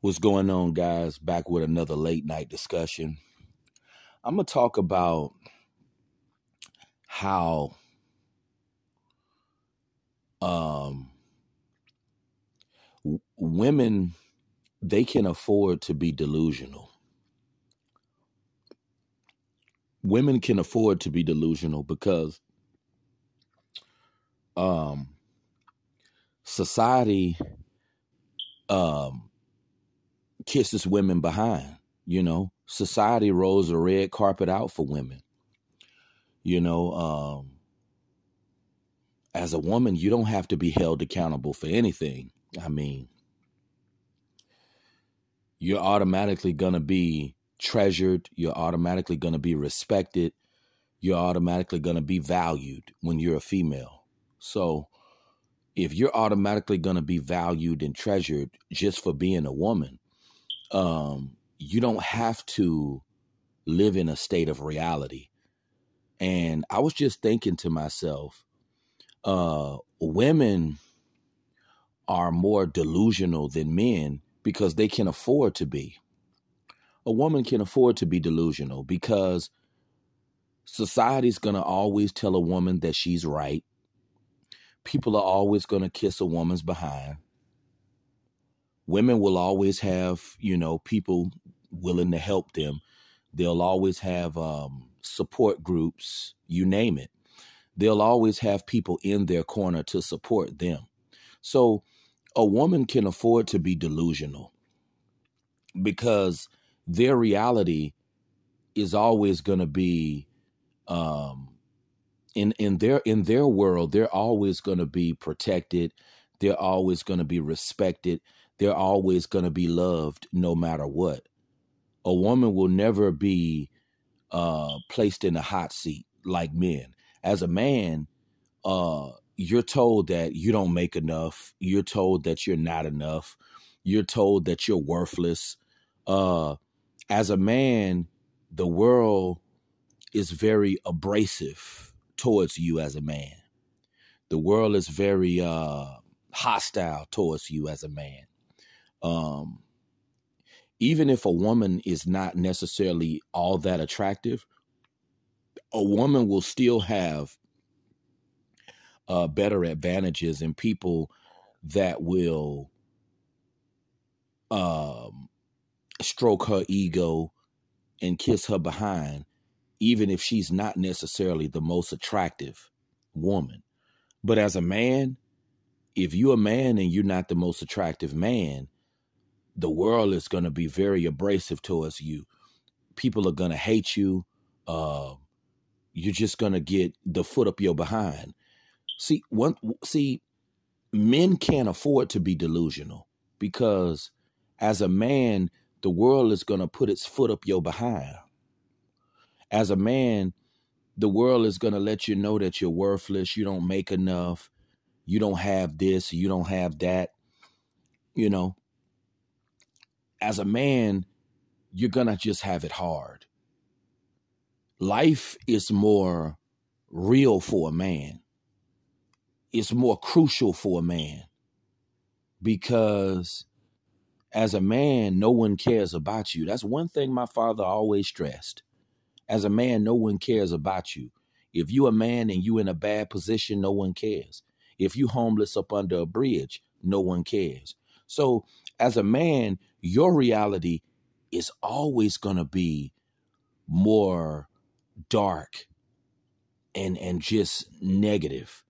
What's going on, guys? Back with another late night discussion. I'm going to talk about how um, women, they can afford to be delusional. Women can afford to be delusional because um, society kisses women behind. Society rolls a red carpet out for women. As a woman, you don't have to be held accountable for anything. I mean, you're automatically going to be treasured. You're automatically going to be respected. You're automatically going to be valued when you're a female. So if you're automatically going to be valued and treasured just for being a woman, you don't have to live in a state of reality. And I was just thinking to myself, women are more delusional than men because they can afford to be. A woman can afford to be delusional because society's going to always tell a woman that she's right. People are always going to kiss a woman's behind. Women will always have, people willing to help them. They'll always have support groups, you name it. They'll always have people in their corner to support them. So a woman can afford to be delusional because their reality is always going to be in their world. They're always going to be protected. They're always going to be respected. They're always going to be loved no matter what. A woman will never be placed in a hot seat like men. As a man, you're told that you don't make enough. You're told that you're not enough. You're told that you're worthless. As a man, the world is very abrasive towards you as a man. The world is very hostile towards you as a man. Even if a woman is not necessarily all that attractive, a woman will still have better advantages and people that will stroke her ego and kiss her behind, even if she's not necessarily the most attractive woman. But as a man, if you're a man and you're not the most attractive man, the world is going to be very abrasive towards you. People are going to hate you. You're just going to get the foot up your behind. See, men can't afford to be delusional because as a man, the world is going to put its foot up your behind. As a man, the world is going to let you know that you're worthless. You don't make enough. You don't have this. You don't have that. As a man, you're going to just have it hard. Life is more real for a man. It's more crucial for a man because as a man, no one cares about you. That's one thing my father always stressed. As a man, no one cares about you. If you a man and you in a bad position, no one cares. If you homeless up under a bridge, no one cares. So as a man, your reality is always going to be more dark and just negative.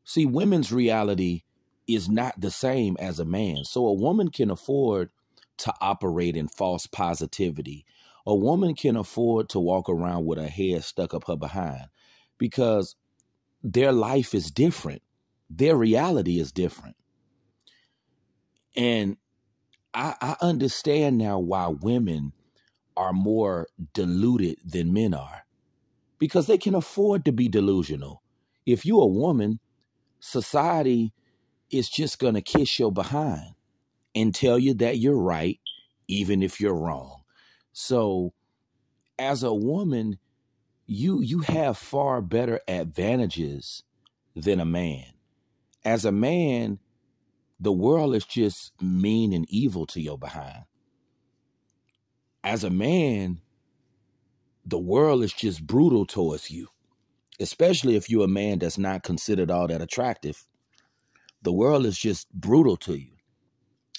See, women's reality is not the same as a man. So a woman can afford to operate in false positivity. A woman can afford to walk around with her head stuck up her behind because their life is different. Their reality is different. And I understand now why women are more deluded than men are because they can afford to be delusional. If you're a woman, society is just going to kiss your behind and tell you that you're right, even if you're wrong. So as a woman, you have far better advantages than a man. As a man, the world is just mean and evil to your behind. As a man, the world is just brutal towards you, especially if you're a man that's not considered all that attractive. The world is just brutal to you.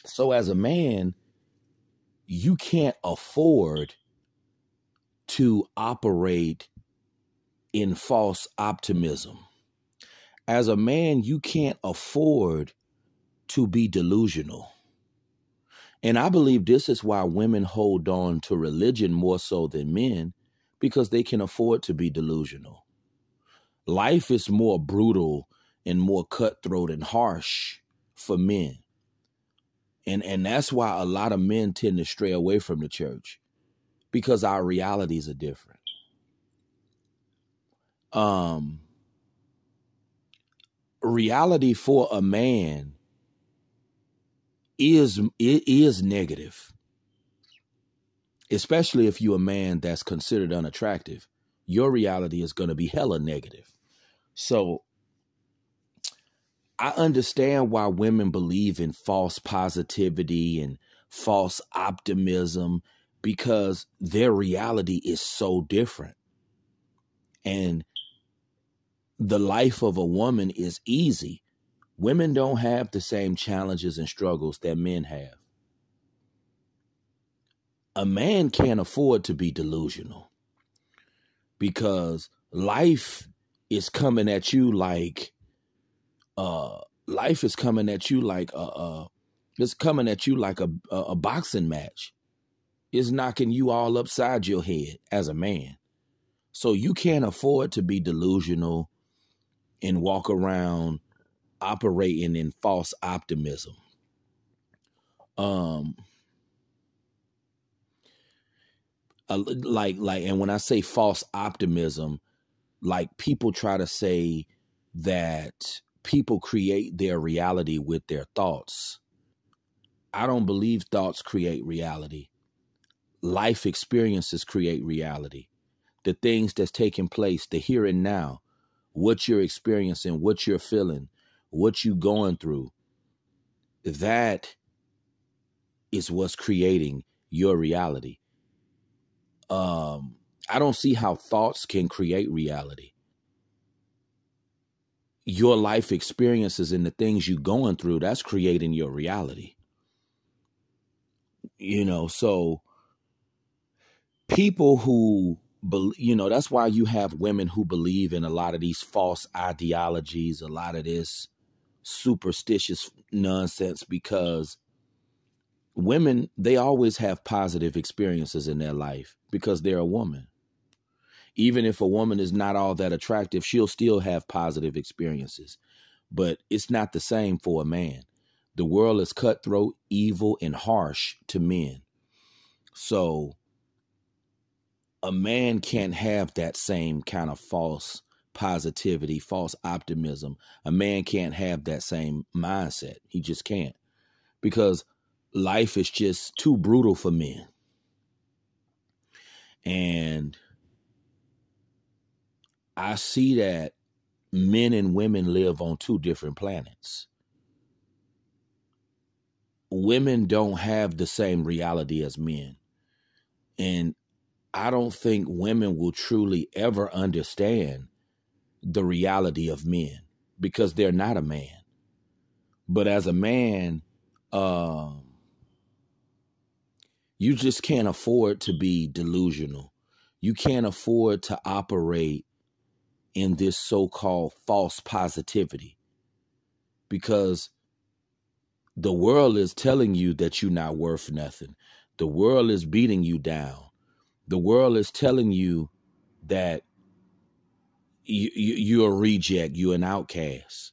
So as a man, you can't afford to operate in false optimism. As a man, you can't afford to be delusional. And I believe this is why women hold on to religion more so than men, because they can afford to be delusional. Life is more brutal and more cutthroat and harsh for men. And that's why a lot of men tend to stray away from the church, because our realities are different. Reality for a man is negative, especially if you're a man that's considered unattractive. Your reality is going to be hella negative. So I understand why women believe in false positivity and false optimism, because their reality is so different. And the life of a woman is easy. Women don't have the same challenges and struggles that men have. A man can't afford to be delusional, because life is coming at you like it's coming at you like a boxing match. It's knocking you all upside your head as a man. So you can't afford to be delusional and walk around operating in false optimism. And when I say false optimism, like, people try to say that people create their reality with their thoughts. I don't believe thoughts create reality. Life experiences create reality. The things that's taking place, the here and now, what you're experiencing, what you're feeling, what you're going through, that is what's creating your reality. I don't see how thoughts can create reality. Your life experiences and the things you're going through, that's creating your reality. So people who that's why you have women who believe in a lot of these false ideologies, a lot of this superstitious nonsense, because women, they always have positive experiences in their life because they're a woman. Even if a woman is not all that attractive, she'll still have positive experiences. But it's not the same for a man. The world is cutthroat, evil, and harsh to men. So a man can't have that same kind of false positivity, false optimism. A man can't have that same mindset. He just can't, because life is just too brutal for men. And I see that men and women live on two different planets. Women don't have the same reality as men. And I don't think women will truly ever understand the reality of men, because they're not a man. But as a man, you just can't afford to be delusional. You can't afford to operate in this so-called false positivity, because the world is telling you that you're not worth nothing. The world is beating you down. The world is telling you that you're a reject, you're an outcast.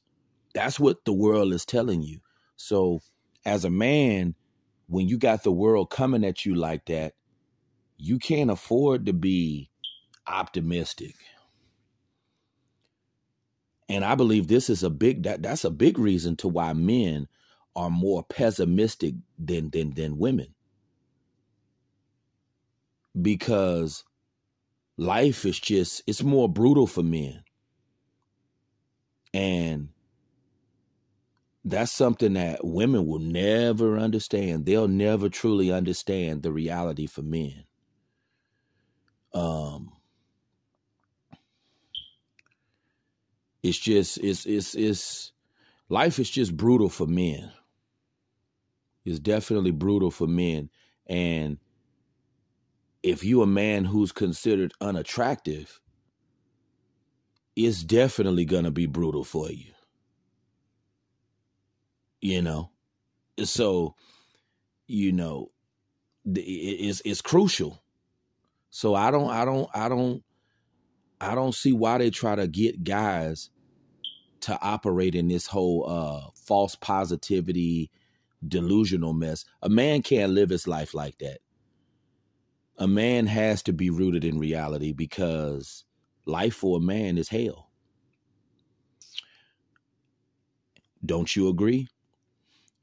That's what the world is telling you. So as a man, when you got the world coming at you like that, you can't afford to be optimistic. And I believe this is that's a big reason to why men are more pessimistic than women. Because life is it's more brutal for men. And that's something that women will never understand. They'll never truly understand the reality for men. It's just it's life is just brutal for men. It's definitely brutal for men. And if you're a man who's considered unattractive, it's definitely gonna be brutal for you. You know? So, you know, it's crucial. So I don't see why they try to get guys to operate in this whole false positivity, delusional mess. A man can't live his life like that. A man has to be rooted in reality, because life for a man is hell. Don't you agree?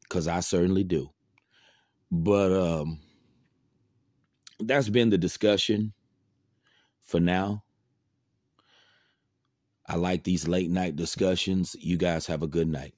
Because I certainly do. But that's been the discussion for now. I like these late night discussions. You guys have a good night.